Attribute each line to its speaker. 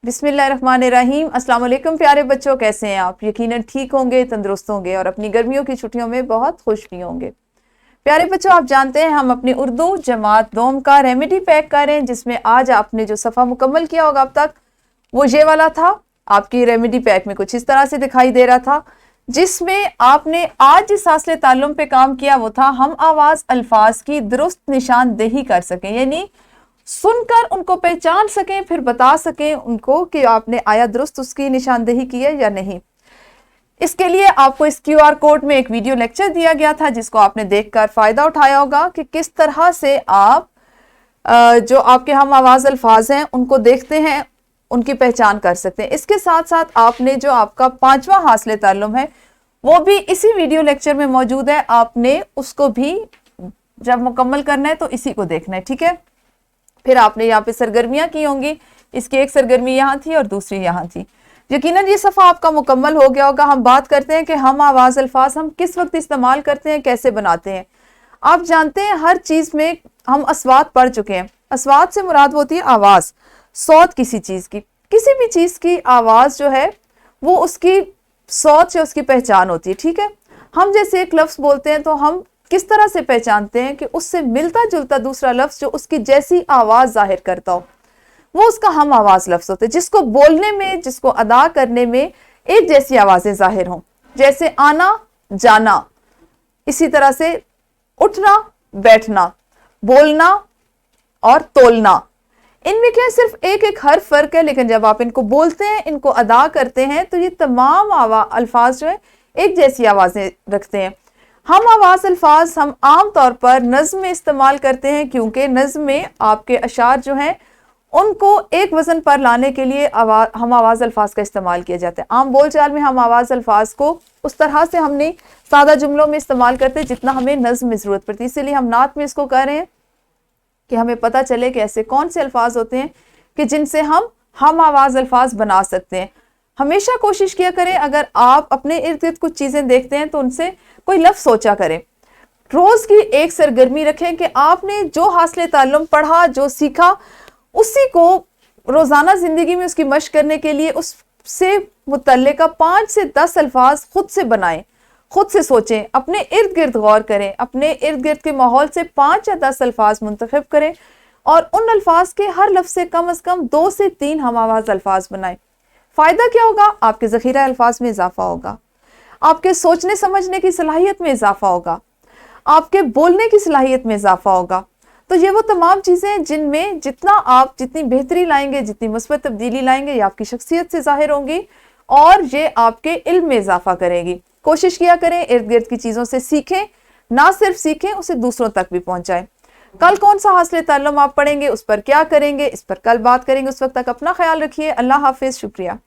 Speaker 1: बिस्मिल्लाहिर्रहमानिर्रहीम। अस्सलाम वालेकुम प्यारे बच्चों, कैसे हैं आप? यकीनन ठीक होंगे, तंदुरुस्त होंगे और अपनी गर्मियों की छुट्टियों में बहुत खुश भी होंगे। प्यारे बच्चों, आप जानते हैं हम अपनी उर्दू जमात दोम का रेमेडी पैक कर रहे हैं, जिसमें आज आपने जो सफ़ा मुकम्मल किया होगा अब तक वो ये वाला था। आपकी रेमेडी पैक में कुछ इस तरह से दिखाई दे रहा था, जिसमें आपने आज जिस हासिल ताल्लुम पे काम किया वो था हम आवाज़ अल्फाज की दुरुस्त निशानदेही कर सकें, यानी सुनकर उनको पहचान सकें, फिर बता सकें उनको कि आपने आया दुरुस्त उसकी निशानदेही की है या नहीं। इसके लिए आपको इस QR कोड में एक वीडियो लेक्चर दिया गया था, जिसको आपने देखकर फ़ायदा उठाया होगा कि किस तरह से आप जो आपके हम आवाज़ अल्फाज हैं उनको देखते हैं, उनकी पहचान कर सकते हैं। इसके साथ साथ आपने जो आपका 5वां हासिल ताल्लुम है वो भी इसी वीडियो लेक्चर में मौजूद है। आपने उसको भी जब मुकम्मल करना है तो इसी को देखना है, ठीक है। फिर आपने यहाँ पे सरगर्मियाँ की होंगी, इसकी एक सरगर्मी यहाँ थी और दूसरी यहाँ थी। यकीनन ये सफ़ा आपका मुकम्मल हो गया होगा। हम बात करते हैं कि हम आवाज़ अल्फाज हम किस वक्त इस्तेमाल करते हैं, कैसे बनाते हैं। आप जानते हैं हर चीज़ में हम अस्वात पढ़ चुके हैं। अस्वात से मुराद होती है आवाज़, सौत किसी चीज़ की, किसी भी चीज़ की आवाज़ जो है वो उसकी सौत से उसकी पहचान होती है, ठीक है। हम जैसे एक लफ्ज़ बोलते हैं तो हम किस तरह से पहचानते हैं कि उससे मिलता जुलता दूसरा लफ्ज़ जो उसकी जैसी आवाज़ जाहिर करता हो वो उसका हम आवाज़ लफ्ज़ होते हैं, जिसको बोलने में, जिसको अदा करने में एक जैसी आवाज़ें जाहिर हों। जैसे आना, जाना, इसी तरह से उठना, बैठना, बोलना और तोलना। इनमें क्या सिर्फ एक एक हर फर्क है, लेकिन जब आप इनको बोलते हैं, इनको अदा करते हैं तो ये तमाम अल्फाज जो है एक जैसी आवाज़ें रखते हैं। हम आवाज़ अल्फाज हम आम तौर पर नज़्म में इस्तेमाल करते हैं, क्योंकि नज़्म में आपके अशार जो हैं उनको एक वज़न पर लाने के लिए हम आवाज़ अल्फाज का इस्तेमाल किया जाता है। आम बोलचाल में हम आवाज़ अल्फाज को उस तरह से हमने सादा जुमलों में इस्तेमाल करते हैं जितना हमें नज़्म में ज़रूरत पड़ती है। इसीलिए हम नात में इसको कह रहे हैं कि हमें पता चले कि ऐसे कौन से अल्फाज होते हैं कि जिनसे हम आवाज़ अल्फाज बना सकते हैं। हमेशा कोशिश किया करें, अगर आप अपने इर्द गिर्द कुछ चीज़ें देखते हैं तो उनसे कोई लफ्ज़ सोचा करें। रोज़ की एक सरगर्मी रखें कि आपने जो हासिल ताल्लुम पढ़ा, जो सीखा, उसी को रोज़ाना ज़िंदगी में उसकी मशक करने के लिए उससे मुतल्लिका 5 से 10 अल्फाज खुद से बनाएं, खुद से सोचें, अपने इर्द गिर्द गौर करें, अपने इर्द गिर्द के माहौल से 5 या 10 अल्फाज मुंतखब करें और उन अल्फाज के हर लफ्ज़ से कम अज़ कम 2 से 3 हम आवाज़ अल्फाज बनाएं। फ़ायदा क्या होगा? आपके ज़ख़ीरा अल्फाज में इजाफा होगा, आपके सोचने समझने की सलाहियत में इजाफा होगा, आपके बोलने की सलाहियत में इजाफा होगा। तो ये वो तमाम चीज़ें जिनमें जितना आप जितनी बेहतरी लाएंगे, जितनी मुस्बत तब्दीली लाएंगे, ये आपकी शख्सियत से ज़ाहिर होंगी और ये आपके इल्म में इजाफा करेगी। कोशिश किया करें इर्द गिर्द की चीज़ों से सीखें, ना सिर्फ सीखें, उसे दूसरों तक भी पहुँचाएं। कल कौन सा हासिल ताल्लुम आप पढ़ेंगे, उस पर क्या करेंगे, इस पर कल बात करेंगे। उस वक्त तक अपना ख्याल रखिए। अल्लाह हाफिज़। शुक्रिया।